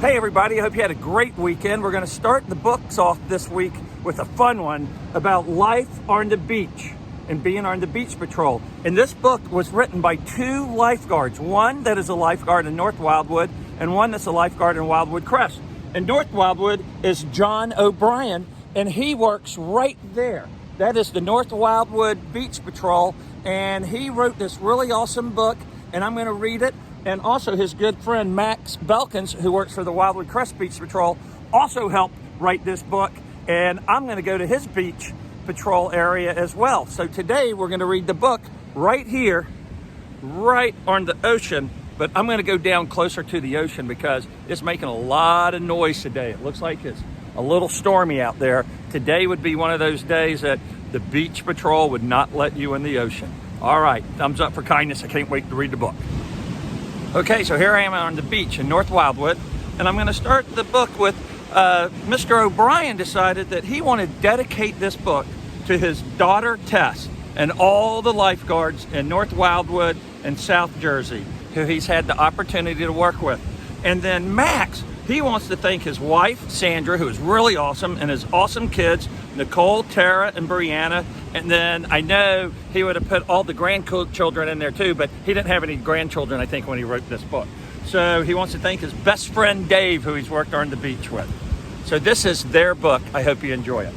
Hey everybody, I hope you had a great weekend. We're going to start the books off this week with a fun one about life on the beach and being on the beach patrol. And this book was written by two lifeguards, one that is a lifeguard in North Wildwood and one that's a lifeguard in Wildwood Crest. And North Wildwood is John O'Brien, and he works right there. That is the North Wildwood Beach Patrol, and he wrote this really awesome book, and I'm going to read it. And also his good friend Max Bilkins, who works for the Wildwood Crest Beach Patrol, also helped write this book. And I'm going to go to his beach patrol area as well. So today we're going to read the book right here, right on the ocean. But I'm going to go down closer to the ocean because it's making a lot of noise today. It looks like it's a little stormy out there. Today would be one of those days that the beach patrol would not let you in the ocean. All right, thumbs up for kindness. I can't wait to read the book. Okay, so here I am on the beach in North Wildwood, and I'm going to start the book with Mr. O'Brien decided that he wanted to dedicate this book to his daughter Tess and all the lifeguards in North Wildwood and South Jersey who he's had the opportunity to work with. And then Max, he wants to thank his wife, Sandra, who is really awesome, and his awesome kids, Nicole, Tara, and Brianna. And then I know he would have put all the grandchildren in there too, but he didn't have any grandchildren, I think, when he wrote this book. So he wants to thank his best friend, Dave, who he's worked on the beach with. So this is their book. I hope you enjoy it.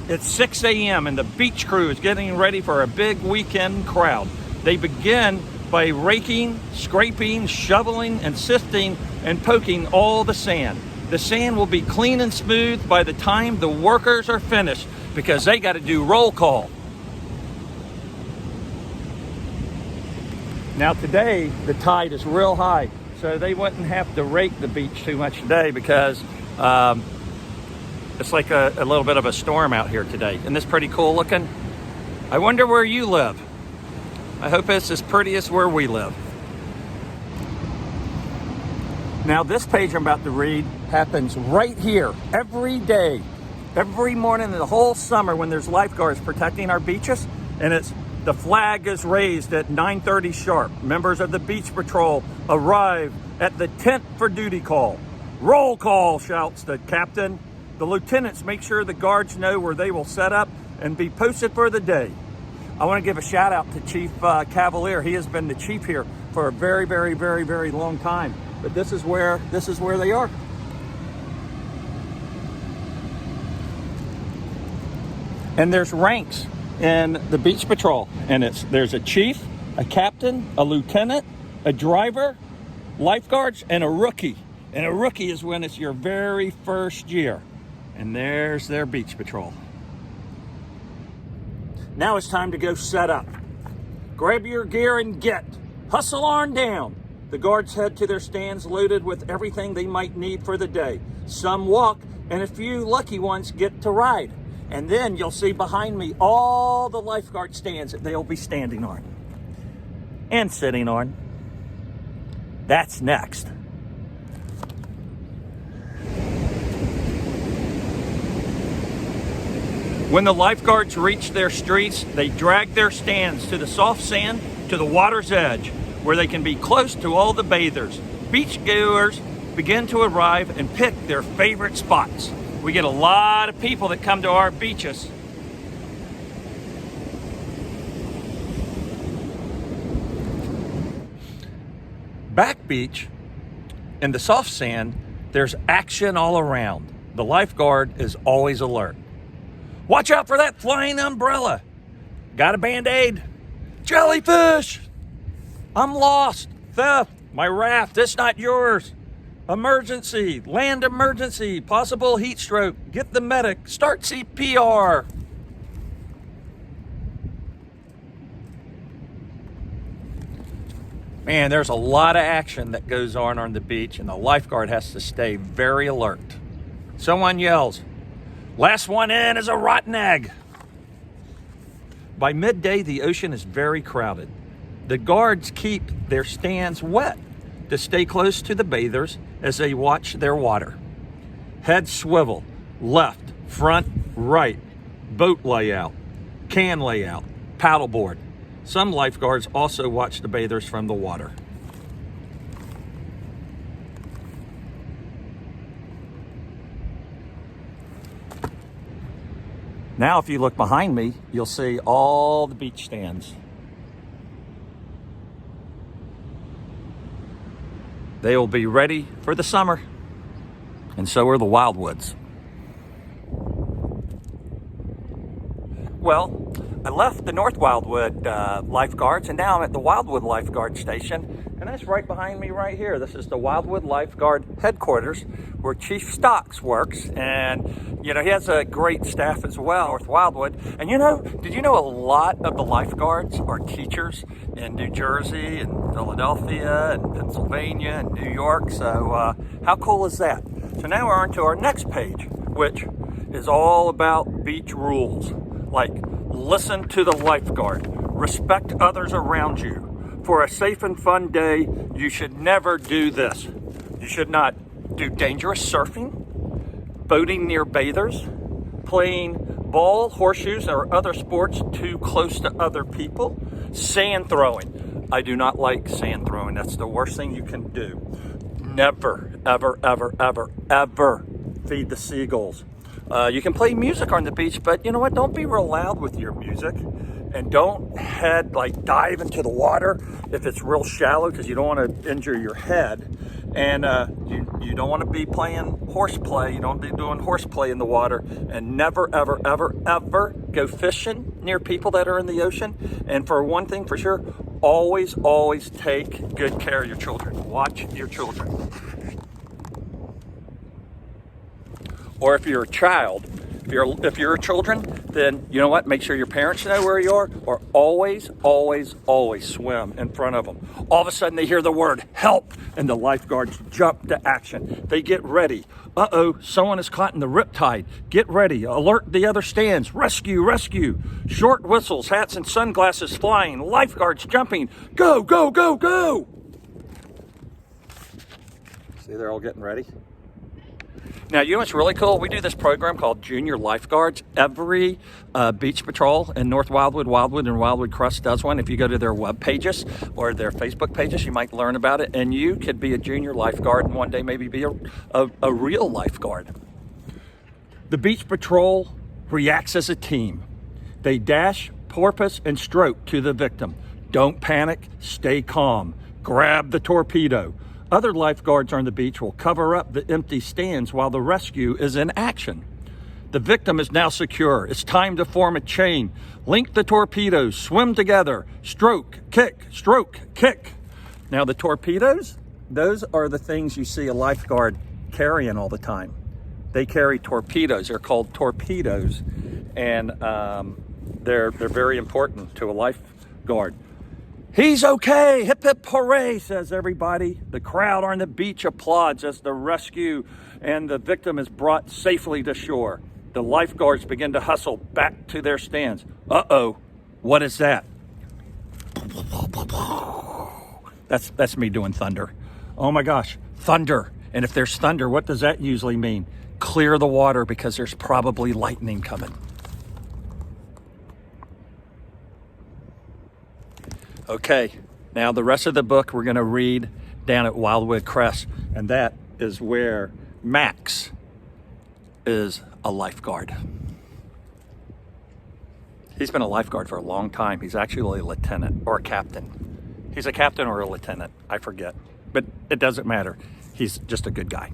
It's 6 a.m. and the beach crew is getting ready for a big weekend crowd. They begin by raking, scraping, shoveling, and sifting and poking all the sand. The sand will be clean and smooth by the time the workers are finished because they got to do roll call. Now today, the tide is real high, so they wouldn't have to rake the beach too much today because it's like a little bit of a storm out here today. Isn't this pretty cool looking? I wonder where you live. I hope it's as pretty as where we live. Now this page I'm about to read happens right here every day, every morning in the whole summer when there's lifeguards protecting our beaches, and the flag is raised at 9:30 sharp. Members of the beach patrol arrive at the tent for duty call. Roll call, shouts the captain. The lieutenants make sure the guards know where they will set up and be posted for the day. I want to give a shout out to Chief Cavalier. He has been the chief here for a very, very, very, very long time. But this is where they are. And there's ranks in the beach patrol, and there's a chief, a captain, a lieutenant, a driver, lifeguards, and a rookie. And a rookie is when it's your very first year. And there's their beach patrol. Now it's time to go set up. Grab your gear and get. Hustle on down. The guards head to their stands loaded with everything they might need for the day. Some walk, and a few lucky ones get to ride. And then you'll see behind me all the lifeguard stands that they'll be standing on and sitting on. That's next. When the lifeguards reach their streets, they drag their stands to the soft sand to the water's edge, where they can be close to all the bathers. Beachgoers begin to arrive and pick their favorite spots. We get a lot of people that come to our beaches. Back beach, in the soft sand, there's action all around. The lifeguard is always alert. Watch out for that flying umbrella. Got a Band-Aid? Jellyfish! I'm lost. Theft. My raft. It's not yours. Emergency. Land emergency. Possible heat stroke. Get the medic. Start CPR. Man, there's a lot of action that goes on the beach, and the lifeguard has to stay very alert. Someone yells, "Last one in is a rotten egg." By midday, the ocean is very crowded. The guards keep their stands wet to stay close to the bathers as they watch their water. Head swivel, left, front, right, boat layout, can layout, paddleboard. Some lifeguards also watch the bathers from the water. Now, if you look behind me, you'll see all the beach stands. They will be ready for the summer, and so are the Wildwoods. Well, I left the North Wildwood lifeguards, and now I'm at the Wildwood Lifeguard Station, and that's right behind me right here. This is the Wildwood Lifeguard headquarters where Chief Stocks works, and he has a great staff as well, North Wildwood. And did you know a lot of the lifeguards are teachers in New Jersey and Philadelphia and Pennsylvania and New York? So how cool is that? So now we're on to our next page, which is all about beach rules. Like, listen to the lifeguard, respect others around you. For a safe and fun day, you should never do this. You should not do dangerous surfing, boating near bathers, playing ball, horseshoes, or other sports too close to other people, sand throwing. I do not like sand throwing. That's the worst thing you can do. Never, ever, ever, ever, ever feed the seagulls. You can play music on the beach, but you know what? Don't be real loud with your music. And don't dive into the water if it's real shallow, because you don't want to injure your head. And you don't want to be playing horseplay. You don't want to be doing horseplay in the water. And never, ever, ever, ever go fishing near people that are in the ocean. And for one thing for sure, always, always take good care of your children. Watch your children. Or if you're a child, if you're children, then you know what? Make sure your parents know where you are, or always, always, always swim in front of them. All of a sudden they hear the word help, and the lifeguards jump to action. They get ready. Uh-oh, someone is caught in the riptide. Get ready. Alert the other stands. Rescue, rescue. Short whistles, hats and sunglasses flying. Lifeguards jumping. Go, go, go, go. See, they're all getting ready. Now, you know what's really cool? We do this program called Junior Lifeguards. Every beach patrol in North Wildwood, Wildwood, and Wildwood Crest does one. If you go to their web pages or their Facebook pages, you might learn about it. And you could be a junior lifeguard and one day maybe be a real lifeguard. The beach patrol reacts as a team. They dash, porpoise, and stroke to the victim. Don't panic. Stay calm. Grab the torpedo. Other lifeguards on the beach will cover up the empty stands while the rescue is in action. The victim is now secure. It's time to form a chain. Link the torpedoes, swim together, stroke, kick. Now the torpedoes, those are the things you see a lifeguard carrying all the time. They carry torpedoes. They're called torpedoes, and they're very important to a lifeguard. He's okay, hip hip hooray, says everybody. The crowd on the beach applauds as the rescue and the victim is brought safely to shore. The lifeguards begin to hustle back to their stands. Uh-oh, what is that? That's me doing thunder. Oh my gosh, thunder. And if there's thunder, what does that usually mean? Clear the water, because there's probably lightning coming. Okay, now the rest of the book we're going to read down at Wildwood Crest, and that is where Max is a lifeguard. He's been a lifeguard for a long time. He's actually a lieutenant or a captain. He's a captain or a lieutenant, I forget, but it doesn't matter. He's just a good guy.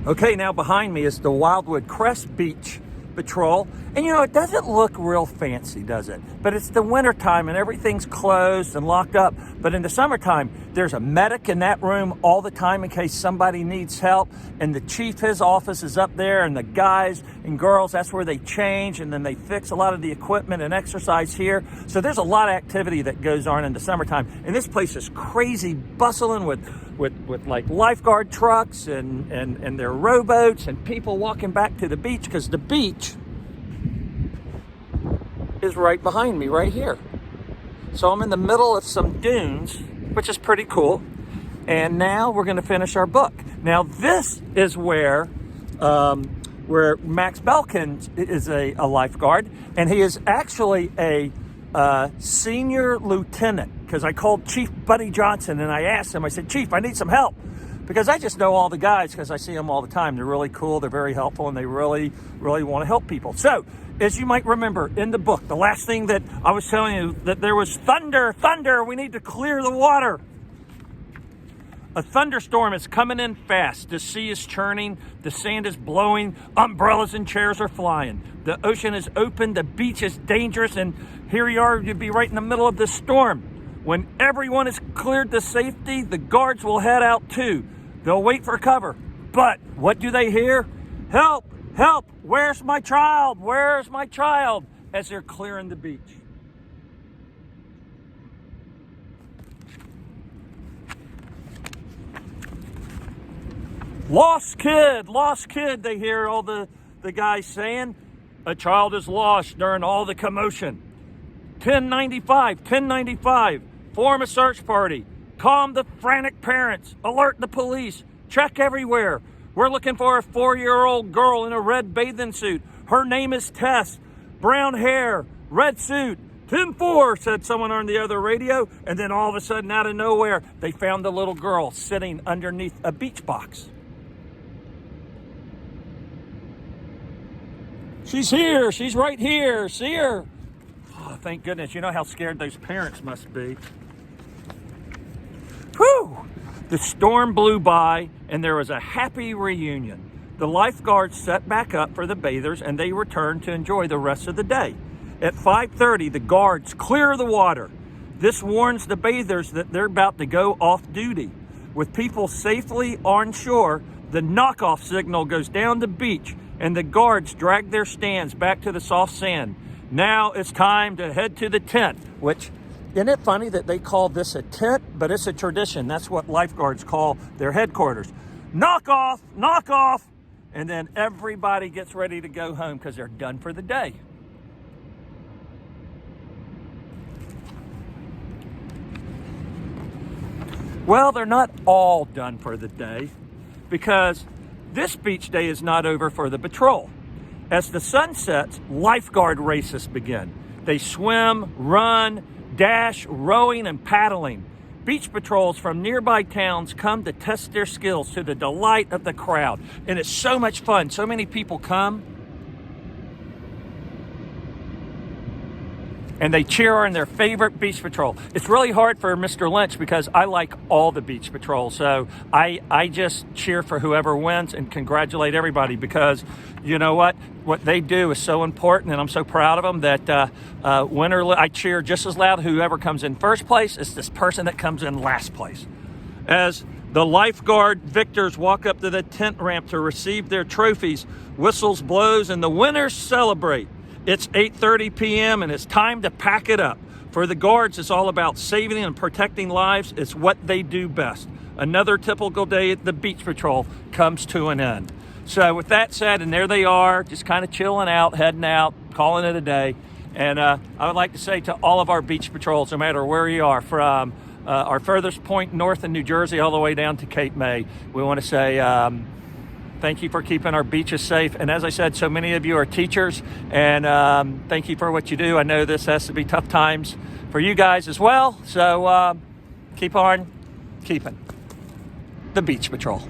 Okay, now behind me is the Wildwood Crest Beach Patrol. And it doesn't look real fancy, does it? But it's the winter time and everything's closed and locked up. But in the summertime, there's a medic in that room all the time in case somebody needs help. And the chief, his office is up there, and the guys and girls, that's where they change, and then they fix a lot of the equipment and exercise here. So there's a lot of activity that goes on in the summertime. And this place is crazy, bustling with like lifeguard trucks and their rowboats and people walking back to the beach, because the beach is right behind me right here. So I'm in the middle of some dunes, which is pretty cool. And now we're going to finish our book. Now this is where Max Bilkins is a lifeguard, and he is actually a senior lieutenant, because I called Chief Buddy Johnson and I asked him, I said, Chief, I need some help. because I just know all the guys because I see them all the time. They're really cool, they're very helpful, and they really want to help people. So, as you might remember in the book, the last thing that I was telling you, that there was thunder, we need to clear the water. A thunderstorm is coming in fast. The sea is churning, the sand is blowing, umbrellas and chairs are flying. The ocean is open, the beach is dangerous, and here you are, you'd be right in the middle of the storm. When everyone is cleared to safety, the guards will head out too. They'll wait for cover. But what do they hear? Help, help, where's my child? Where's my child? As they're clearing the beach. Lost kid, they hear all the guys saying. A child is lost during all the commotion. 1095, form a search party. Calm the frantic parents, alert the police, check everywhere. We're looking for a 4-year-old girl in a red bathing suit. Her name is Tess, brown hair, red suit. 10-4, said someone on the other radio, and then all of a sudden, out of nowhere, they found the little girl sitting underneath a beach box. She's here. She's right here. See her? Oh, thank goodness. You know how scared those parents must be. Whew! The storm blew by, and there was a happy reunion. The lifeguards set back up for the bathers, and they returned to enjoy the rest of the day. At 5:30, the guards clear the water. This warns the bathers that they're about to go off duty. With people safely on shore, the knockoff signal goes down the beach, and the guards drag their stands back to the soft sand. Now it's time to head to the tent, which, isn't it funny that they call this a tent, but it's a tradition. That's what lifeguards call their headquarters. Knock off, and then everybody gets ready to go home because they're done for the day. Well, they're not all done for the day, because this beach day is not over for the patrol. As the sun sets, lifeguard races begin. They swim, run, dash, rowing, and paddling. Beach patrols from nearby towns come to test their skills to the delight of the crowd. And it's so much fun. So many people come. And they cheer on their favorite beach patrol. It's really hard for Mr. Lynch because I like all the beach patrols. So I just cheer for whoever wins and congratulate everybody, because you know what? What they do is so important, and I'm so proud of them that I cheer just as loud whoever comes in first place as this person that comes in last place. As the lifeguard victors walk up to the tent ramp to receive their trophies, whistles blows and the winners celebrate. It's 8:30 p.m. and it's time to pack it up. For the guards, it's all about saving and protecting lives. It's what they do best. Another typical day at the beach patrol comes to an end. So with that said, and there they are, just kind of chilling out, heading out, calling it a day. And I would like to say to all of our beach patrols, no matter where you are, from our furthest point north in New Jersey all the way down to Cape May, we want to say thank you for keeping our beaches safe. And as I said, so many of you are teachers, and thank you for what you do. I know this has to be tough times for you guys as well. So keep on keeping the beach patrol.